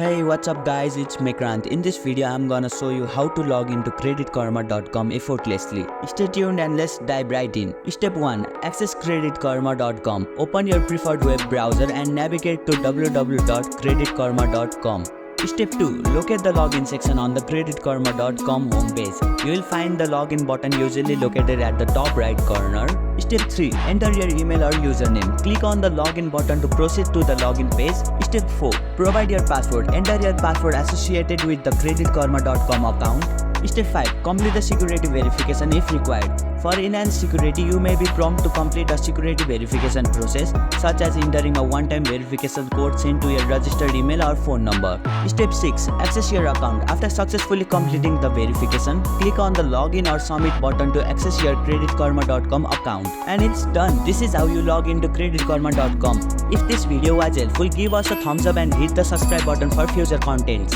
Hey, what's up guys, it's Mekrant. In this video, I'm gonna show you how to log into CreditKarma.com effortlessly. Stay tuned and let's dive right in. Step 1. Access CreditKarma.com. Open your preferred web browser and navigate to www.creditkarma.com. Step 2. Locate the login section on the CreditKarma.com homepage. You will find the login button usually located at the top right corner. Step 3. Enter your email or username. Click on the login button to proceed to the login page. Step 4. Provide your password. Enter your password associated with the CreditKarma.com account. Step 5. Complete the security verification if required. For enhanced security, you may be prompted to complete a security verification process, such as entering a one-time verification code sent to your registered email or phone number. Step 6. Access your account. After successfully completing the verification, click on the login or submit button to access your CreditKarma.com account. And it's done. This is how you log into CreditKarma.com. If this video was helpful, give us a thumbs up and hit the subscribe button for future contents.